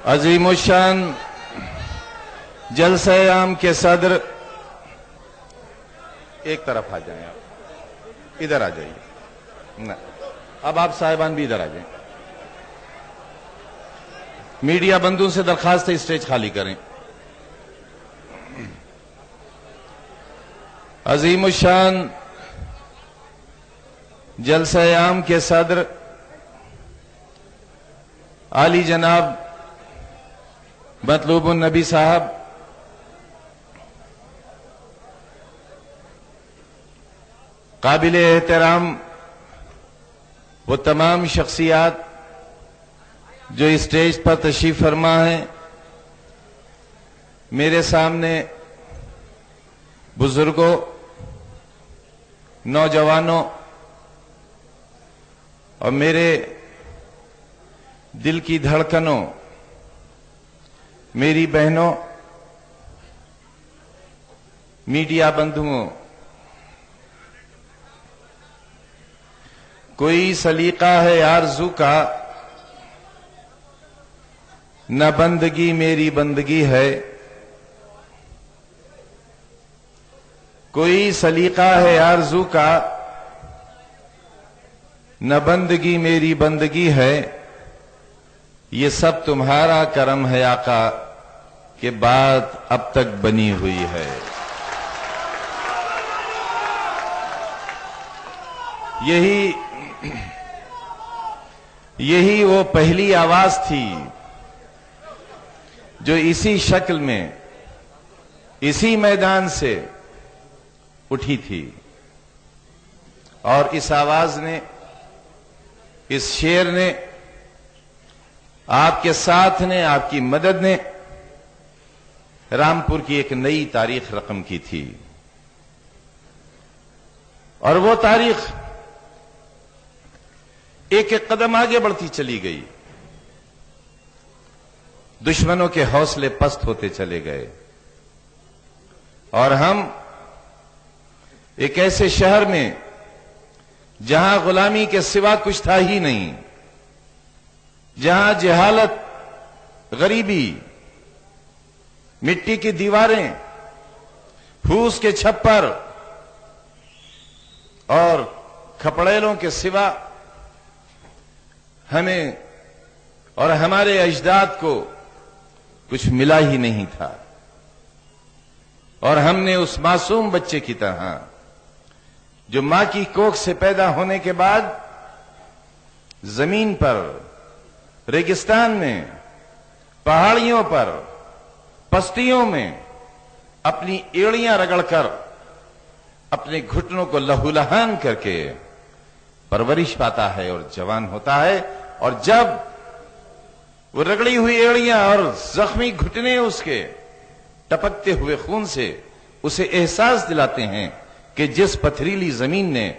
عظیم الشان جلسہ عام کے صدر، ایک طرف آ جائیں، آپ ادھر آ جائیے، اب آپ صاحبان بھی ادھر آ جائیں۔ میڈیا بندوں سے درخواست ہے اسٹیج خالی کریں۔ عظیم الشان جلسہ عام کے صدر عالی جناب مطلوب النبی صاحب، قابل احترام وہ تمام شخصیات جو اسٹیج پر تشریف فرما ہیں، میرے سامنے بزرگوں، نوجوانوں اور میرے دل کی دھڑکنوں، میری بہنوں، میڈیا بندھوؤں، کوئی سلیقہ ہے آرزو کا، نہ بندگی میری بندگی ہے، کوئی سلیقہ ہے آرزو کا، نہ بندگی میری بندگی ہے، یہ سب تمہارا کرم ہے آقا کہ بات اب تک بنی ہوئی ہے۔ یہی وہ پہلی آواز تھی جو اسی شکل میں، اسی میدان سے اٹھی تھی، اور اس آواز نے، اس شعر نے، آپ کے ساتھ نے، آپ کی مدد نے رامپور کی ایک نئی تاریخ رقم کی تھی، اور وہ تاریخ ایک ایک قدم آگے بڑھتی چلی گئی، دشمنوں کے حوصلے پست ہوتے چلے گئے، اور ہم ایک ایسے شہر میں جہاں غلامی کے سوا کچھ تھا ہی نہیں، جہاں جہالت، غریبی، مٹی کی دیواریں، پھوس کے چھپر اور کھپڑیلوں کے سوا ہمیں اور ہمارے اجداد کو کچھ ملا ہی نہیں تھا، اور ہم نے اس معصوم بچے کی طرح جو ماں کی کوکھ سے پیدا ہونے کے بعد زمین پر، ریگستان میں، پہاڑیوں پر، پستیوں میں اپنی ایڑیاں رگڑ کر، اپنے گھٹنوں کو لہولہان کر کے پرورش پاتا ہے اور جوان ہوتا ہے، اور جب وہ رگڑی ہوئی ایڑیاں اور زخمی گھٹنے اس کے ٹپکتے ہوئے خون سے اسے احساس دلاتے ہیں کہ جس پتھریلی زمین نے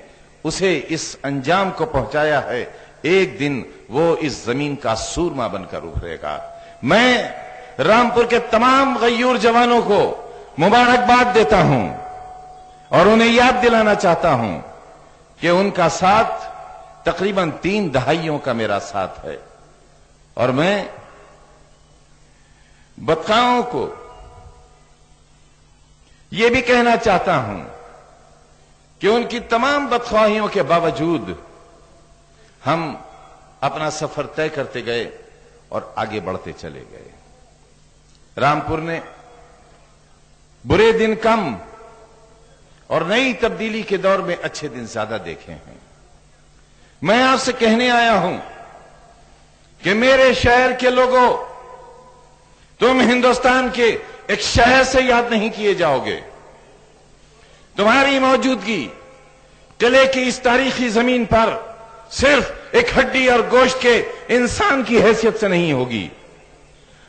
اسے اس انجام کو پہنچایا ہے، ایک دن وہ اس زمین کا سورما بن کر ابھرے گا۔ میں رامپور کے تمام غیور جوانوں کو مبارکباد دیتا ہوں اور انہیں یاد دلانا چاہتا ہوں کہ ان کا ساتھ تقریباً 3 دہائیوں کا میرا ساتھ ہے، اور میں بدخواہوں کو یہ بھی کہنا چاہتا ہوں کہ ان کی تمام بدخواہیوں کے باوجود ہم اپنا سفر طے کرتے گئے اور آگے بڑھتے چلے گئے۔ رامپور نے برے دن کم اور نئی تبدیلی کے دور میں اچھے دن زیادہ دیکھے ہیں۔ میں آپ سے کہنے آیا ہوں کہ میرے شہر کے لوگوں، تم ہندوستان کے ایک شہر سے یاد نہیں کیے جاؤ گے، تمہاری موجودگی قلعے کی اس تاریخی زمین پر صرف ایک ہڈی اور گوشت کے انسان کی حیثیت سے نہیں ہوگی،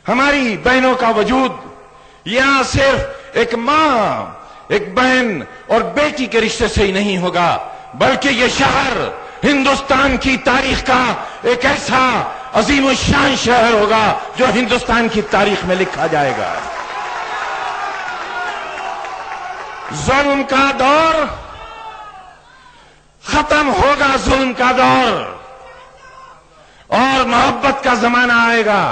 ہماری بہنوں کا وجود یہاں صرف ایک ماں، ایک بہن اور بیٹی کے رشتے سے ہی نہیں ہوگا، بلکہ یہ شہر ہندوستان کی تاریخ کا ایک ایسا عظیم الشان شہر ہوگا جو ہندوستان کی تاریخ میں لکھا جائے گا۔ ظلم کا دور ختم ہوگا، ظلم کا دور، اور محبت کا زمانہ آئے گا۔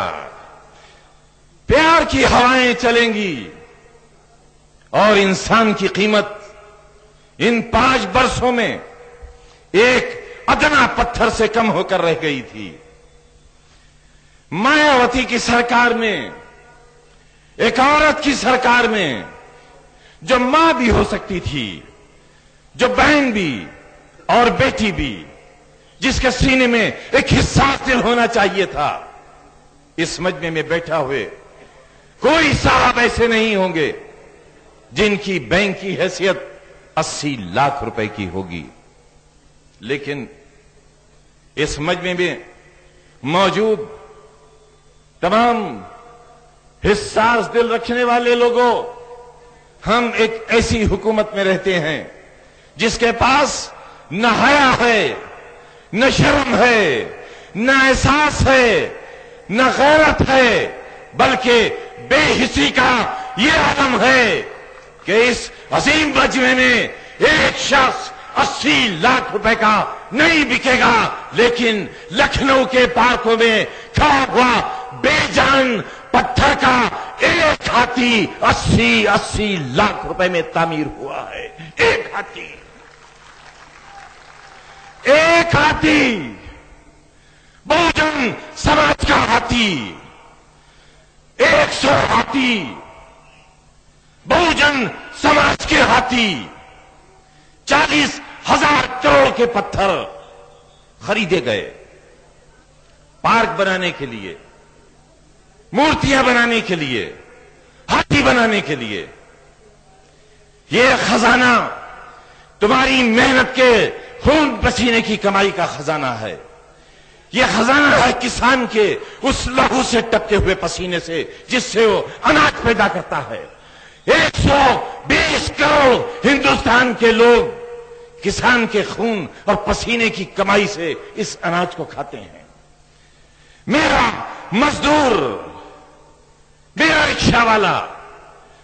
प्यार की हवाएं चलेंगी और इंसान की कीमत इन 5 वर्षों में एक अदना पत्थर से कम होकर रह गई थी। मायावती की सरकार में, एक औरत की सरकार में, जो मां भी हो सकती थी, जो बहन भी और बेटी भी, जिसके सीने में एक हिस्सास दिल होना चाहिए था, इस मजमे में बैठा हुए कोई साहब ऐसे नहीं होंगे जिनकी बैंक की हैसियत 80 लाख रुपए की होगी। लेकिन इस मजमे में मौजूद तमाम हिस्सास दिल रखने वाले लोगों, हम एक ऐसी हुकूमत में रहते हैं जिसके पास न हया है, न शर्म है, न एहसास है, न गैरत है, बल्कि बेहिसी का ये आलम है कि इस अजीम मजमे में एक शख्स 80 लाख रुपए का नहीं बिकेगा, लेकिन लखनऊ के पार्कों में खड़ा हुआ बेजान पत्थर का एक हाथी 80 लाख रुपए में तामीर हुआ है। एक हाथी, एक हाथी, बहुजन समाज का हाथी, 100 हाथी, बहुजन समाज के हाथी, 40,000 करोड़ के पत्थर खरीदे गए पार्क बनाने के लिए, मूर्तियां बनाने के लिए, हाथी बनाने के लिए। ये खजाना तुम्हारी मेहनत के खून पसीने की कमाई का खजाना है। यह खजाना है किसान के उस लहू से टपके हुए पसीने से, जिससे वो अनाज पैदा करता है। 120 करोड़ हिंदुस्तान के लोग किसान के खून और पसीने की कमाई से इस अनाज को खाते हैं। मेरा मजदूर, मेरा रिक्शा वाला,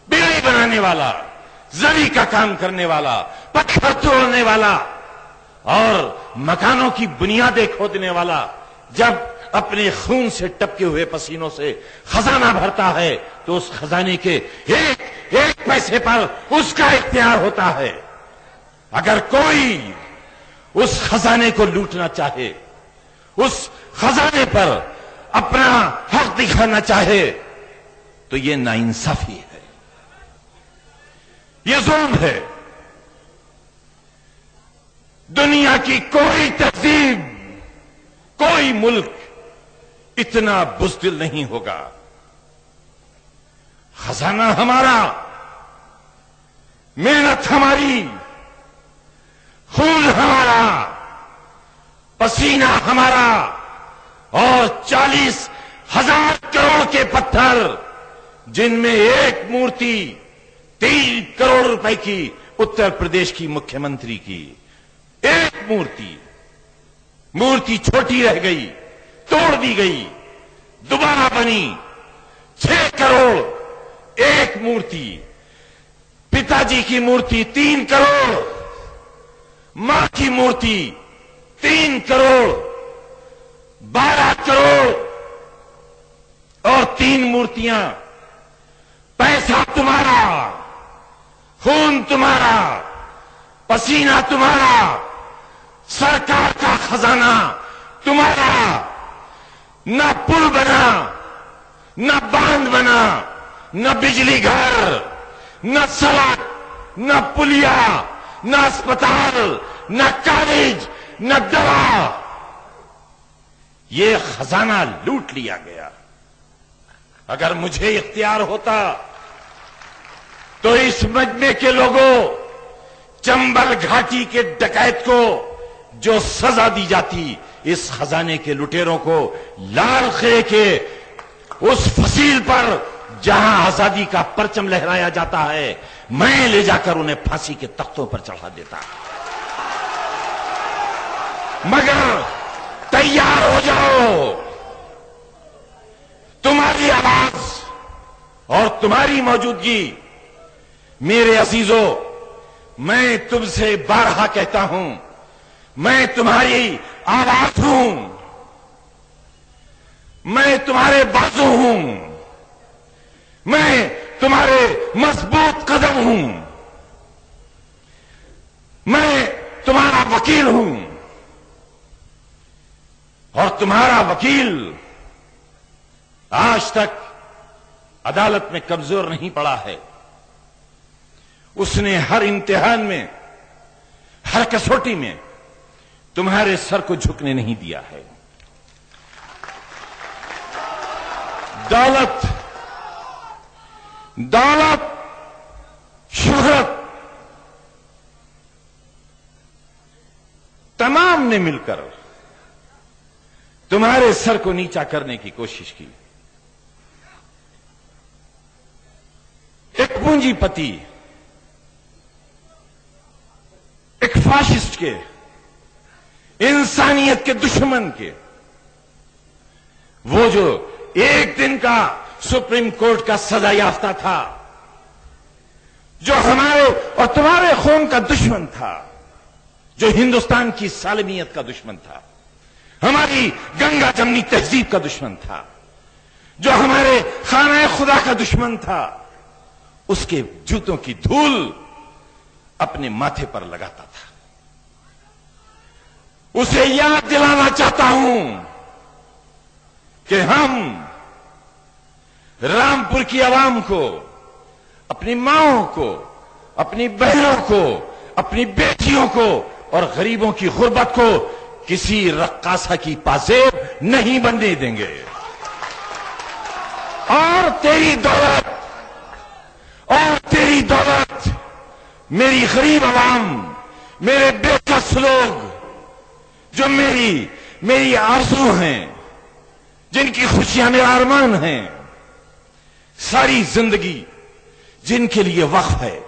बेड़ी बनाने वाला, जरी का काम करने वाला, पत्थर तोड़ने वाला और मकानों की बुनियादें खोदने वाला जब अपने खून से टपके हुए पसीनों से खजाना भरता है, तो उस खजाने के एक पैसे पर उसका इख्तियार होता है। अगर कोई उस खजाने को लूटना चाहे, उस खजाने पर अपना हक दिखाना चाहे, तो ये नाइंसाफी है, ये जुल्म है। दुनिया की कोई तहजीब, कोई मुल्क इतना बुज़दिल नहीं होगा। खजाना हमारा, मेहनत हमारी, खून हमारा, पसीना हमारा और 40,000 करोड़ के पत्थर, जिनमें एक मूर्ति 3 करोड़ रुपए की उत्तर प्रदेश की मुख्यमंत्री की, एक मूर्ति छोटी रह गई, तोड़ दी गई, दोबारा बनी। 6 करोड़ एक मूर्ति, पिताजी की मूर्ति 3 करोड़, मां की मूर्ति 3 करोड़, 12 करोड़ और 3 मूर्तियां। पैसा तुम्हारा, खून तुम्हारा, पसीना तुम्हारा, सरकार का खजाना तुम्हारा। न पुल बना, न बांध बना, न बिजली घर, न सड़क, न पुलिया, न अस्पताल, न कॉलेज, न दवा। ये खजाना लूट लिया गया। अगर मुझे इख्तियार होता तो इस मजमे के लोगों, चंबल घाटी के डकैत को जो सजा दी जाती, इस खजाने के लुटेरों को लाल किले के उस फसील पर जहां आजादी का परचम लहराया जाता है, मैं ले जाकर उन्हें फांसी के तख्तों पर चढ़ा देता। मगर तैयार हो जाओ, तुम्हारी आवाज और तुम्हारी मौजूदगी, मेरे अजीजों, मैं तुमसे बारहा कहता हूं, मैं तुम्हारी आवाज हूं, मैं तुम्हारे बाजू हूं, मजबूत कदम हूं, मैं तुम्हारा वकील हूं और तुम्हारा वकील आज तक अदालत में कमजोर नहीं पड़ा है। उसने हर इम्तिहान में, हर कसौटी में तुम्हारे सर को झुकने नहीं दिया है। दौलत, शोहरत, तमाम ने मिलकर तुम्हारे सर को नीचा करने की कोशिश की। एक पूंजीपति, एक फाशिस्ट के, इंसानियत के दुश्मन के, वो जो एक दिन का सुप्रीम कोर्ट का सजा याफ्ता था, जो हमारे और तुम्हारे खून का दुश्मन था, जो हिंदुस्तान की सालमियत का दुश्मन था, हमारी गंगा जमनी तहजीब का दुश्मन था, जो हमारे खाना खुदा का दुश्मन था, उसके जूतों की धूल अपने माथे पर लगाता था। उसे याद दिलाना चाहता हूं कि हम रामपुर की आवाम को, अपनी माओं को, अपनी बहनों को, अपनी बेटियों को और गरीबों की गुर्बत को किसी रक्कासा की पाजेब नहीं बनने देंगे। और तेरी दौलत, मेरी गरीब आवाम, मेरे बेकस लोग, जो मेरी आरज़ू हैं, जिनकी खुशियां मेरा अरमान हैं, सारी जिंदगी जिनके लिए वक्फ है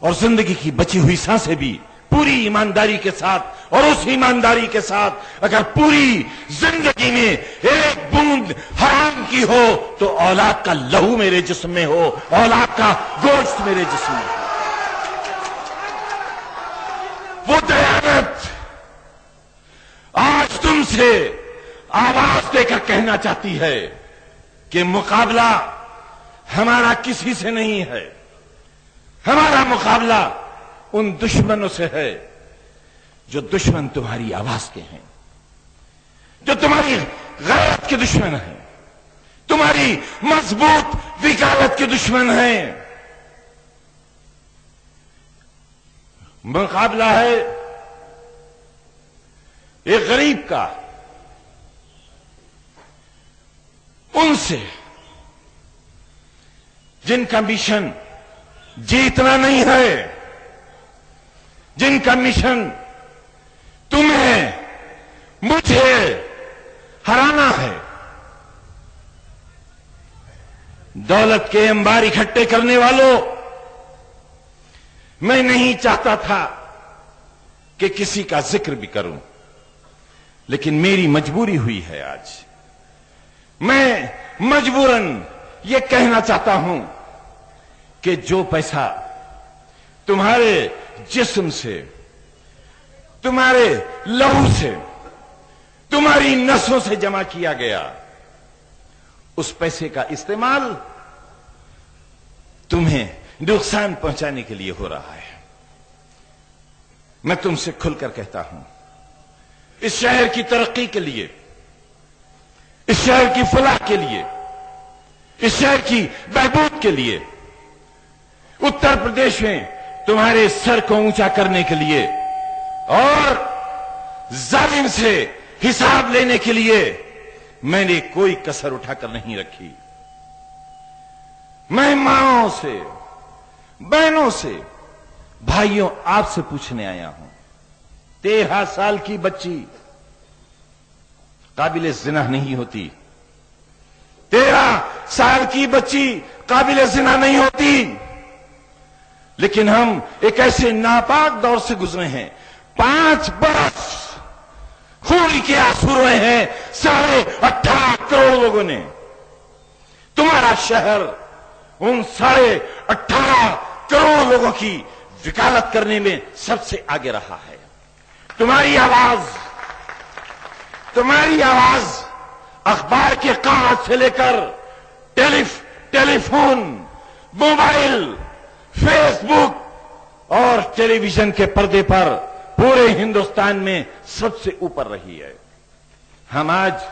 और जिंदगी की बची हुई सांसें भी पूरी ईमानदारी के साथ, और उस ईमानदारी के साथ अगर पूरी जिंदगी में एक बूंद हराम की हो तो औलाद का लहू मेरे जिस्म में हो, औलाद का गोश्त मेरे जिस्म में हो। वो दयानत आज तुमसे आवाज देकर कहना चाहती है कि मुकाबला हमारा किसी से नहीं है, हमारा मुकाबला उन दुश्मनों से है जो दुश्मन तुम्हारी आवाज के हैं, जो तुम्हारी गैरत के दुश्मन हैं, तुम्हारी मजबूत वकालत के दुश्मन हैं। मुकाबला है एक गरीब का उनसे जिनका मिशन जीतना नहीं है, जिनका मिशन तुम्हें, मुझे हराना है। दौलत के अंबार इकट्ठे करने वालों, मैं नहीं चाहता था कि किसी का जिक्र भी करूं, लेकिन मेरी मजबूरी हुई है आज। मैं मजबूरन यह कहना चाहता हूं कि जो पैसा तुम्हारे जिस्म से, तुम्हारे लहू से, तुम्हारी नसों से जमा किया गया, उस पैसे का इस्तेमाल तुम्हें नुकसान पहुंचाने के लिए हो रहा है। मैं तुमसे खुलकर कहता हूं, इस शहर की तरक्की के लिए, इस शहर की फलाह के लिए, इस शहर की बहबूद के लिए, उत्तर प्रदेश में तुम्हारे सर को ऊंचा करने के लिए और जालिम से हिसाब लेने के लिए मैंने कोई कसर उठाकर नहीं रखी। मैं माओं से, बहनों से, भाइयों, आपसे पूछने आया हूं। 13 साल की बच्ची काबिल जिना नहीं होती, 13 साल की बच्ची काबिल जिना नहीं होती, लेकिन हम एक ऐसे नापाक दौर से गुजरे हैं। 5 बरस खून के आंसू रोए हैं 18.5 करोड़ लोगों ने। तुम्हारा शहर उन 18.5 करोड़ लोगों की वकालत करने में सबसे आगे रहा है। तुम्हारी आवाज अखबार के कागज से लेकर टेलीफोन, मोबाइल, फेसबुक और टेलीविजन के पर्दे पर पूरे हिंदुस्तान में सबसे ऊपर रही है। हम आज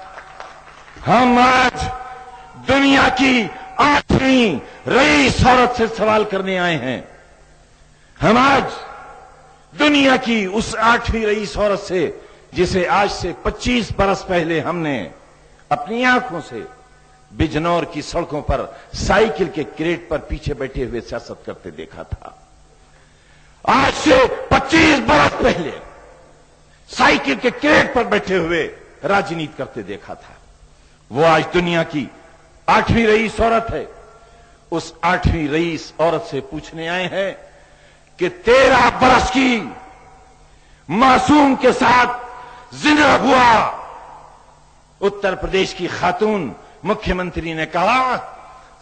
दुनिया की 8वीं रईस औरत से सवाल करने आए हैं। हम आज दुनिया की उस 8वीं रईस औरत से, जिसे आज से 25 बरस पहले हमने अपनी आंखों से बिजनौर की सड़कों पर साइकिल के क्रेट पर पीछे बैठे हुए सियासत करते देखा था। आज से 25 बरस पहले साइकिल के क्रेट पर बैठे हुए राजनीति करते देखा था। वो आज दुनिया की 8वीं रईस औरत है। उस 8वीं रईस औरत से पूछने आए हैं कि 13 बरस की मासूम के साथ जिना हुआ। उत्तर प्रदेश की खातून मुख्यमंत्री ने कहा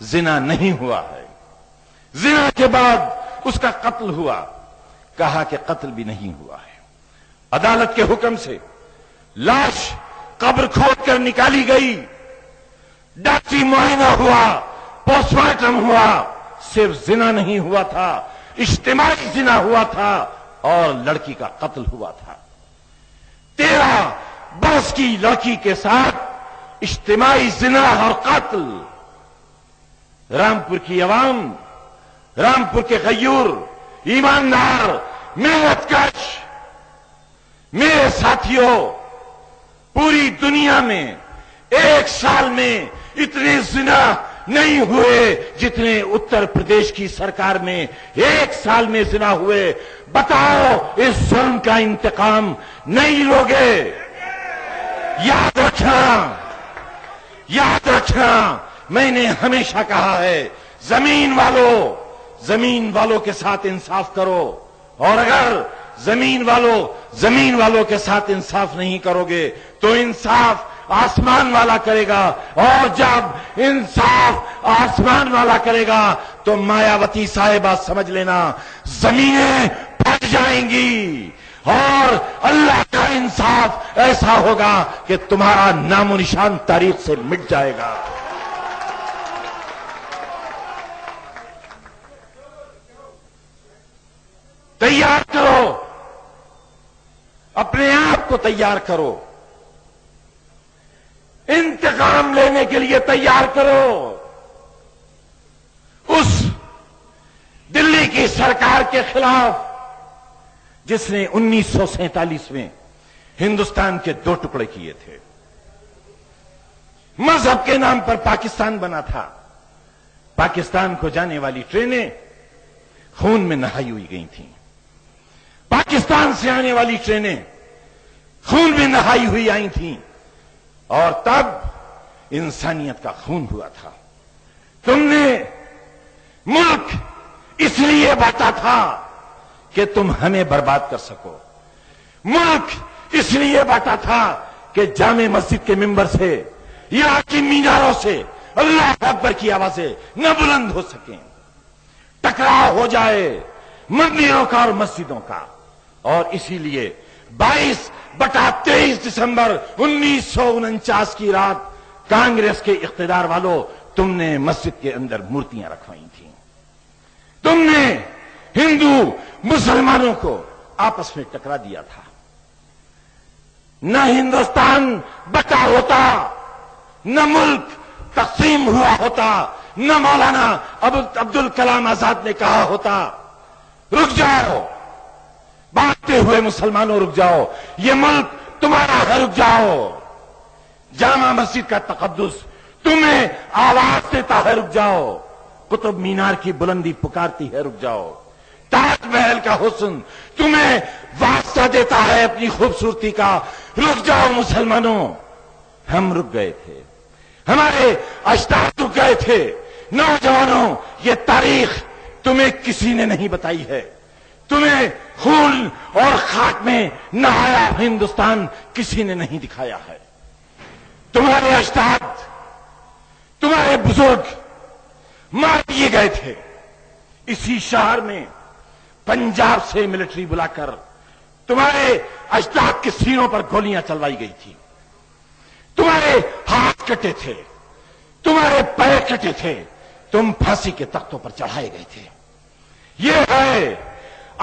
जिना नहीं हुआ है। जिना के बाद उसका कत्ल हुआ, कहा कि कत्ल भी नहीं हुआ है। अदालत के हुक्म से लाश कब्र खोद कर निकाली गई, डॉक्टरी मुआयना हुआ, पोस्टमार्टम हुआ। सिर्फ जिना नहीं हुआ था, इज्तिमाई जिना हुआ था और लड़की का कत्ल हुआ था। 13 बरस की लड़की के साथ इज्तिमाई जिना और कत्ल। रामपुर की अवाम, रामपुर के गयूर, ईमानदार, मेहनतकश मेरे साथियों, पूरी दुनिया में एक साल में इतने जिना नहीं हुए जितने उत्तर प्रदेश की सरकार में एक साल में जिना हुए। बताओ, इस जुल्म का इंतकाम नहीं लोगे? याद रखना, मैंने हमेशा कहा है, जमीन वालों के साथ इंसाफ करो, और अगर जमीन वालों के साथ इंसाफ नहीं करोगे तो इंसाफ आसमान वाला करेगा, और जब इंसाफ आसमान वाला करेगा तो मायावती साहिबा समझ लेना, जमीनें फट जाएंगी और अल्लाह का इंसाफ ऐसा होगा कि तुम्हारा नामो निशान तारीख से मिट जाएगा। तैयार करो, अपने आप को तैयार करो, इंतकाम लेने के लिए तैयार करो। उस दिल्ली की सरकार के खिलाफ जिसने 1947 में हिंदुस्तान के 2 टुकड़े किए थे। मजहब के नाम पर पाकिस्तान बना था। पाकिस्तान को जाने वाली ट्रेनें खून में नहाई हुई गई थीं। पाकिस्तान से आने वाली ट्रेनें खून में नहाई हुई आई थीं, और तब इंसानियत का खून हुआ था। तुमने मुल्क इसलिए बांटा था कि तुम हमें बर्बाद कर सको। मुल्क इसलिए बांटा था कि जामे मस्जिद के मिंबर से, यहां की मीनारों से अल्लाह अकबर की आवाजें न बुलंद हो सकें, टकराव हो जाए मंदिरों का और मस्जिदों का। और इसीलिए 22/23 दिसंबर 1949 की रात कांग्रेस के इख्तिदार वालों, तुमने मस्जिद के अंदर मूर्तियां रखवाई थी। तुमने हिंदू मुसलमानों को आपस में टकरा दिया था। न हिंदुस्तान बटा होता, न मुल्क तकसीम हुआ होता, न मौलाना अब्दुल कलाम आजाद ने कहा होता, रुक जाओ बांटते हुए मुसलमानों, रुक जाओ, ये मुल्क तुम्हारा है, रुक जाओ। जामा मस्जिद का तकद्दुस तुम्हें आवाज देता है, रुक जाओ। कुतुब मीनार की बुलंदी पुकारती है, रुक जाओ। ताजमहल का हुस्न तुम्हें वास्ता देता है अपनी खूबसूरती का, रुक जाओ मुसलमानों। हम रुक गए थे, हमारे अजदाद रुक गए थे। नौजवानों, ये तारीख तुम्हें किसी ने नहीं बताई है। तुम्हें खून और खाक में नहाया हिंदुस्तान किसी ने नहीं दिखाया है। तुम्हारे अजदाद, तुम्हारे बुजुर्ग मार दिए गए थे। इसी शहर में पंजाब से मिलिट्री बुलाकर तुम्हारे अजदाद के सीनों पर गोलियां चलवाई गई थी। तुम्हारे हाथ कटे थे, तुम्हारे पैर कटे थे, तुम फांसी के तख्तों पर चढ़ाए गए थे। یہ ہے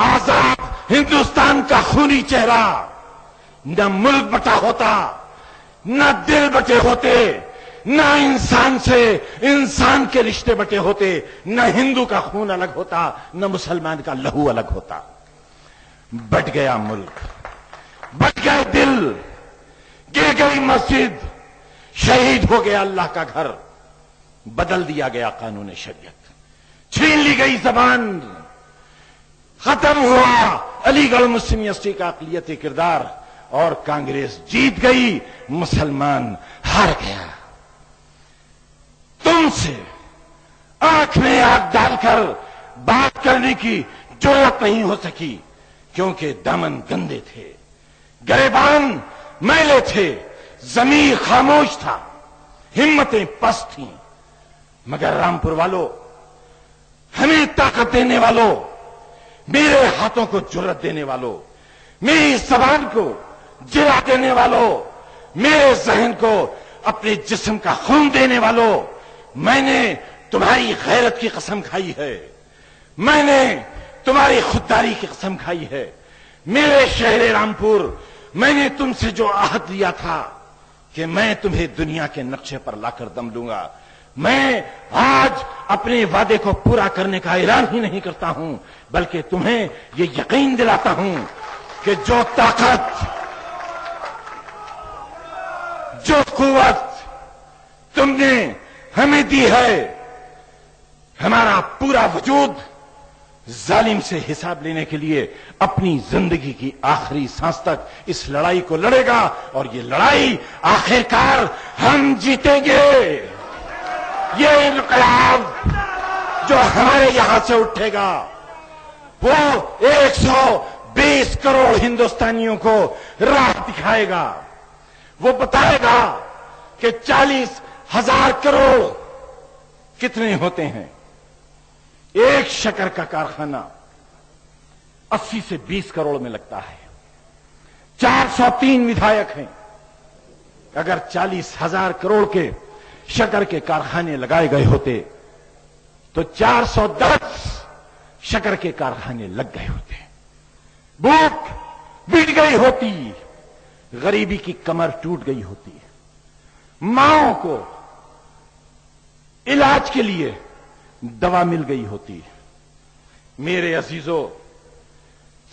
آزاد ہندوستان کا خونی چہرہ. نہ ملک بٹا ہوتا، نہ دل بٹے ہوتے، نہ انسان سے انسان کے رشتے بٹے ہوتے، نہ ہندو کا خون الگ ہوتا، نہ مسلمان کا لہو الگ ہوتا. بٹ گیا ملک، بٹ گئے دل، گر گئی مسجد، شہید ہو گیا اللہ کا گھر، بدل دیا گیا قانون شریعت، چھین لی گئی زبان، ختم ہوا علی گڑھ مسلم یونیورسٹی کا اقلیتی کردار، اور کانگریس جیت گئی، مسلمان ہار گیا. تم سے آنکھ میں آنکھ ڈال کر بات کرنے کی جرات نہیں ہو سکی، کیونکہ دامن گندے تھے، گریبان میلے تھے، ضمیر خاموش تھا، ہمتیں پست تھیں. مگر رامپور والوں، ہمیں طاقت دینے والوں، میرے ہاتھوں کو جرات دینے والوں، میری زبان کو جلا دینے والوں، میرے ذہن کو اپنے جسم کا خون دینے والوں، میں نے تمہاری غیرت کی قسم کھائی ہے، میں نے تمہاری خودداری کی قسم کھائی ہے. میرے شہر رامپور، میں نے تم سے جو عہد لیا تھا کہ میں تمہیں دنیا کے نقشے پر لا کر دم لوں گا، میں آج اپنے وعدے کو پورا کرنے کا اعلان ہی نہیں کرتا ہوں، بلکہ تمہیں یہ یقین دلاتا ہوں کہ جو طاقت، جو قوت تم نے ہمیں دی ہے، ہمارا پورا وجود ظالم سے حساب لینے کے لیے اپنی زندگی کی آخری سانس تک اس لڑائی کو لڑے گا، اور یہ لڑائی آخرکار ہم جیتیں گے. یہ انقلاب جو ہمارے یہاں سے اٹھے گا وہ 120 کروڑ ہندوستانیوں کو راہ دکھائے گا. وہ بتائے گا کہ 40,000 کروڑ کتنے ہوتے ہیں. ایک شکر کا کارخانہ 80 سے 20 کروڑ میں لگتا ہے. 403 ودھایک ہیں. اگر 40,000 کروڑ کے شکر کے کارخانے لگائے گئے ہوتے تو 410 شکر کے کارخانے لگ گئے ہوتے. بھوک مٹ گئی ہوتی، غریبی کی کمر ٹوٹ گئی ہوتی، ماؤں کو علاج کے لیے دوا مل گئی ہوتی. میرے عزیزوں،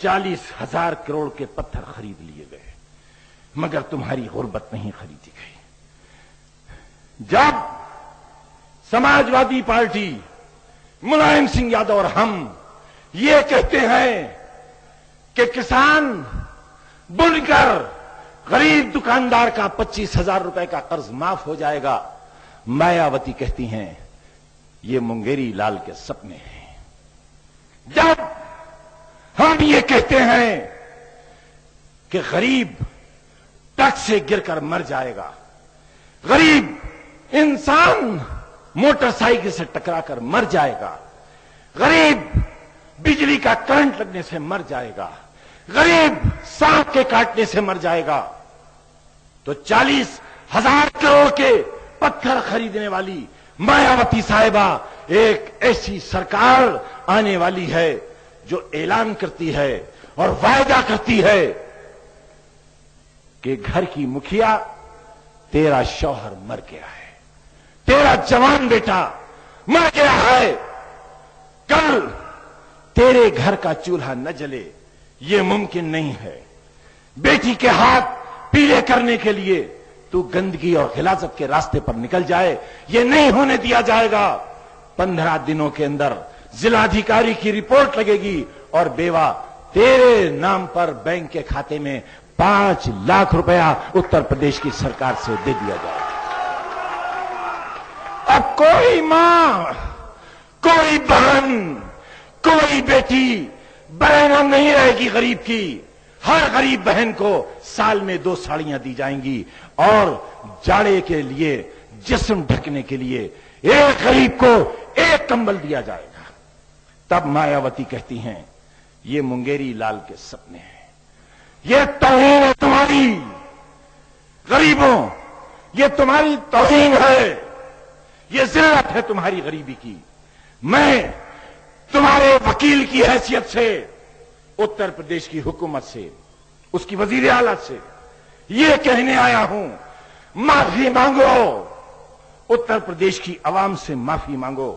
40,000 کروڑ کے پتھر خرید لیے گئے، مگر تمہاری غربت نہیں خریدی گئی. جب سماجوادی پارٹی، ملائم سنگھ یادو اور ہم یہ کہتے ہیں کہ کسان بن کر غریب دکاندار کا 25,000 روپے کا قرض معاف ہو جائے گا، مایاوتی کہتی ہیں یہ منگیری لال کے سپنے ہیں. جب ہم یہ کہتے ہیں کہ غریب ٹرک سے گر کر مر جائے گا، غریب انسان موٹر سائیکل سے ٹکرا کر مر جائے گا، غریب بجلی کا کرنٹ لگنے سے مر جائے گا، غریب سانپ کے کاٹنے سے مر جائے گا، تو 40,000 کروڑ کے پتھر خریدنے والی مایاوتی صاحبہ ایک ایسی سرکار آنے والی ہے جو اعلان کرتی ہے اور وعدہ کرتی ہے کہ گھر کی مکھیا تیرا شوہر مر گیا ہے، تیرا جوان بیٹا مر گیا ہے، کل تیرے گھر کا چولہا نہ جلے، یہ ممکن نہیں ہے. بیٹی کے ہاتھ پیلے کرنے کے لیے تو گندگی اور غلاظت کے راستے پر نکل جائے، یہ نہیں ہونے دیا جائے گا. 15 دنوں کے اندر ضلع ادھیکاری کی رپورٹ لگے گی اور بیوہ تیرے نام پر بینک کے کھاتے میں 5 لاکھ روپیہ اتر پردیش کی سرکار سے دے دیا جائے گا. اب کوئی ماں، کوئی بہن، کوئی بیٹی بہنا نہیں رہے گی غریب کی. ہر غریب بہن کو سال میں 2 ساڑیاں دی جائیں گی اور جاڑے کے لیے، جسم ڈھکنے کے لیے ایک غریب کو 1 کمبل دیا جائے گا. تب مایاوتی کہتی ہیں یہ منگیری لال کے سپنے ہیں. یہ توہین ہے تمہاری غریبوں، یہ تمہاری توہین ہے، یہ ذلت ہے تمہاری غریبی کی. میں तुम्हारे वकील की हैसियत से, उत्तर प्रदेश की हुकूमत से, उसकी वजीर आला से ये कहने आया हूं, माफी मांगो, उत्तर प्रदेश की आवाम से माफी मांगो।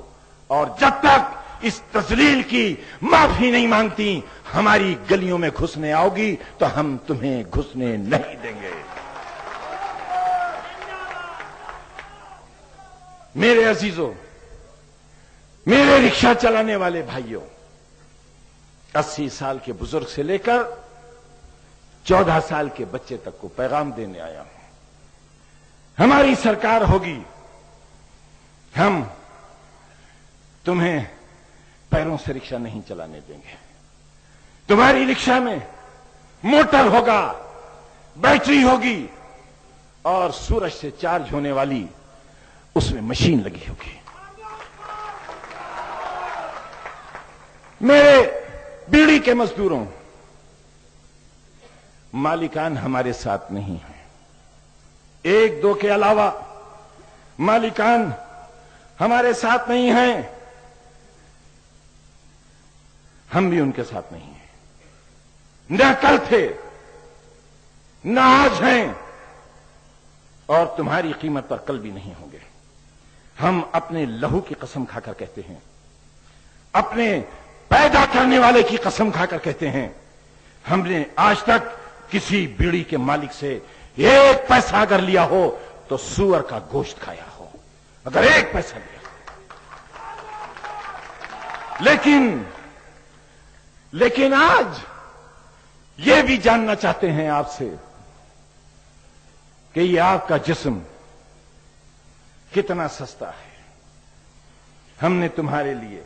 और जब तक इस तजलील की माफी नहीं मांगती, हमारी गलियों में घुसने आओगी तो हम तुम्हें घुसने नहीं देंगे। मेरे अजीजों, मेरे रिक्शा चलाने वाले भाइयों, 80 साल के बुजुर्ग से लेकर 14 साल के बच्चे तक को पैगाम देने आया हूं। हमारी सरकार होगी, हम तुम्हें पैरों से रिक्शा नहीं चलाने देंगे। तुम्हारी रिक्शा में मोटर होगा, बैटरी होगी और सूरज से चार्ज होने वाली उसमें मशीन लगी होगी। मेरे बीड़ी के मजदूरों, मालिकान हमारे साथ नहीं है। एक दो के अलावा मालिकान हमारे साथ नहीं हैं, हम भी उनके साथ नहीं हैं। न कल थे, न आज हैं और तुम्हारी कीमत पर कल भी नहीं होंगे। हम अपने लहू की कसम खाकर कहते हैं, अपने पैदा करने वाले की कसम खाकर कहते हैं, हमने आज तक किसी बीड़ी के मालिक से एक पैसा अगर लिया हो तो सूअर का गोश्त खाया हो, अगर एक पैसा लिया। लेकिन आज ये भी जानना चाहते हैं आपसे कि ये आपका जिस्म कितना सस्ता है। हमने तुम्हारे लिए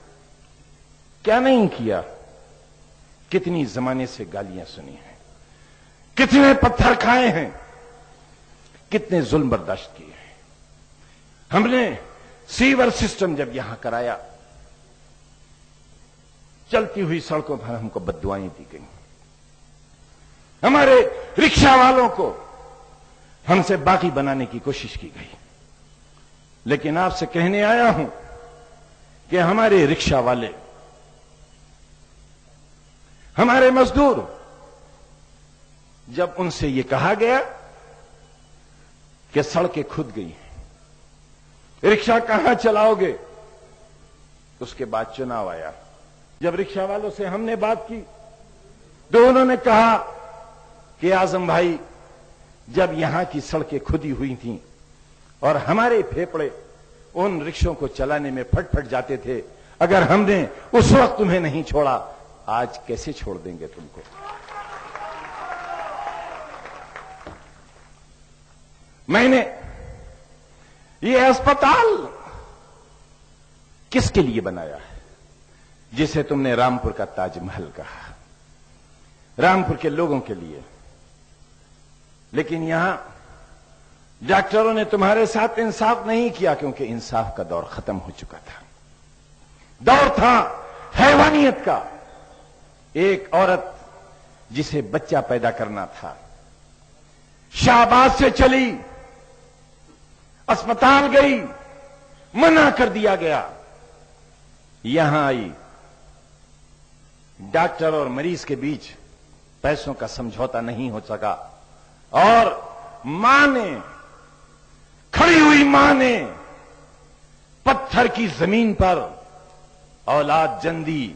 क्या नहीं किया, कितनी जमाने से गालियां सुनी हैं, कितने पत्थर खाए हैं, कितने जुल्म बर्दाश्त किए हैं। हमने सीवर सिस्टम जब यहां कराया, चलती हुई सड़कों पर हमको बद्दुआएं दी गई। हमारे रिक्शा वालों को हमसे बाकी बनाने की कोशिश की गई। लेकिन आपसे कहने आया हूं कि हमारे रिक्शा वाले, हमारे मजदूर, जब उनसे यह कहा गया कि सड़कें खुद गई हैं, रिक्शा कहां चलाओगे, उसके बाद चुनाव आया। जब रिक्शा वालों से हमने बात की तो उन्होंने कहा कि आजम भाई, जब यहां की सड़कें खुदी हुई थीं और हमारे फेफड़े उन रिक्शों को चलाने में फट जाते थे, अगर हमने उस वक्त तुम्हें नहीं छोड़ा, आज कैसे छोड़ देंगे तुमको। मैंने ये अस्पताल किसके लिए बनाया है, जिसे तुमने रामपुर का ताजमहल कहा, रामपुर के लोगों के लिए। लेकिन यहां डॉक्टरों ने तुम्हारे साथ इंसाफ नहीं किया, क्योंकि इंसाफ का दौर खत्म हो चुका था। दौर था हैवानियत का। एक औरत जिसे बच्चा पैदा करना था, शाहबाज से चली, अस्पताल गई, मना कर दिया गया, यहां आई, डॉक्टर और मरीज के बीच पैसों का समझौता नहीं हो सका और मां ने, खड़ी हुई मां ने पत्थर की जमीन पर औलाद जंदी,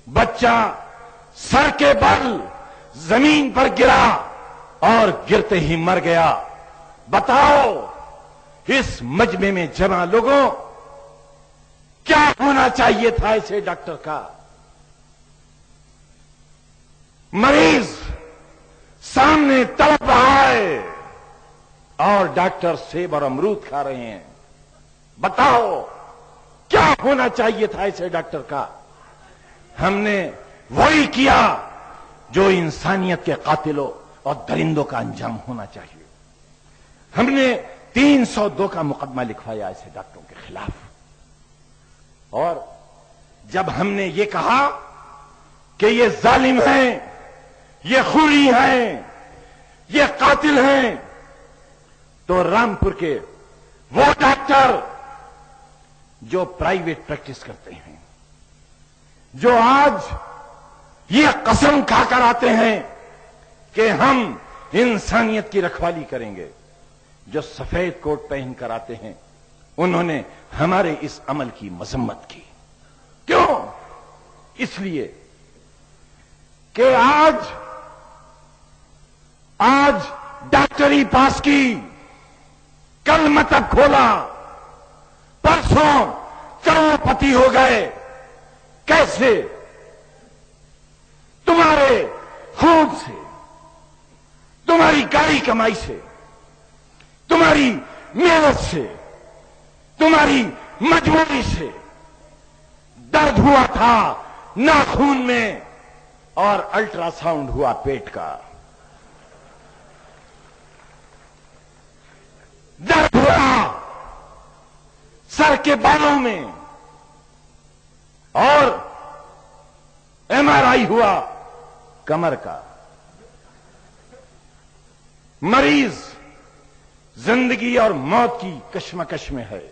बच्चा सर के बल जमीन पर गिरा और गिरते ही मर गया। बताओ, इस मजमे में जमा लोगों, क्या होना चाहिए था ऐसे डॉक्टर का। मरीज सामने तड़प रहा है और डॉक्टर सेब और अमरूद खा रहे हैं। बताओ, क्या होना चाहिए था ऐसे डॉक्टर का। हमने वही किया जो इंसानियत के कातिलों और दरिंदों का अंजाम होना चाहिए। हमने 302 का मुकदमा लिखवाया ऐसे डॉक्टरों के खिलाफ। और जब हमने ये कहा कि ये जालिम हैं, ये खूनी हैं, ये कातिल हैं, तो रामपुर के वो डॉक्टर जो प्राइवेट प्रैक्टिस करते हैं, جو آج یہ قسم کھا کر آتے ہیں کہ ہم انسانیت کی رکھوالی کریں گے، جو سفید کوٹ پہن کر آتے ہیں، انہوں نے ہمارے اس عمل کی مذمت کی۔ کیوں؟ اس لیے کہ آج ڈاکٹری پاس کی، کل مطلب کھولا، پرسوں کروڑ پتی ہو گئے۔ کیسے؟ تمہارے خون سے، تمہاری کاری کمائی سے، تمہاری محنت سے، تمہاری مجبوری سے۔ درد ہوا تھا ناخون میں اور الٹرا ساؤنڈ ہوا پیٹ کا۔ درد ہوا سر کے بالوں میں اور ایم آر آئی ہوا کمر کا۔ مریض زندگی اور موت کی کشمکش میں ہے،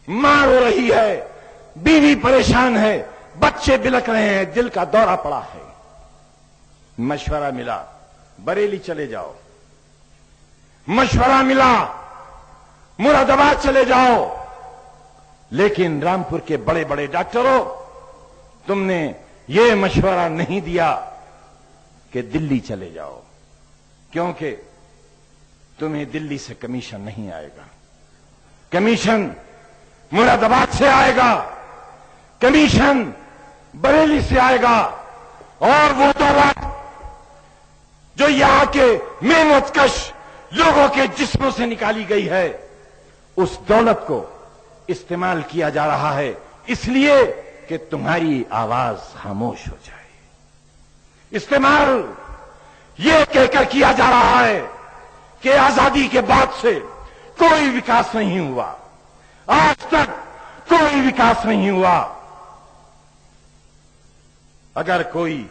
ماں رو رہی ہے، بیوی پریشان ہے، بچے بلک رہے ہیں، دل کا دورہ پڑا ہے۔ مشورہ ملا بریلی چلے جاؤ، مشورہ ملا مراد آباد چلے جاؤ، لیکن رامپور کے بڑے بڑے ڈاکٹروں، تم نے یہ مشورہ نہیں دیا کہ دلی چلے جاؤ، کیونکہ تمہیں دلی سے کمیشن نہیں آئے گا، کمیشن مراد آباد سے آئے گا، کمیشن بریلی سے آئے گا، اور وہ دولت جو یہاں کے محنت کش لوگوں کے جسموں سے نکالی گئی ہے، اس دولت کو استعمال کیا جا رہا ہے اس لیے کہ تمہاری آواز خاموش ہو جائے۔ استعمال یہ کہہ کر کیا جا رہا ہے کہ آزادی کے بعد سے کوئی وکاس نہیں ہوا، آج تک کوئی وکاس نہیں ہوا۔ اگر کوئی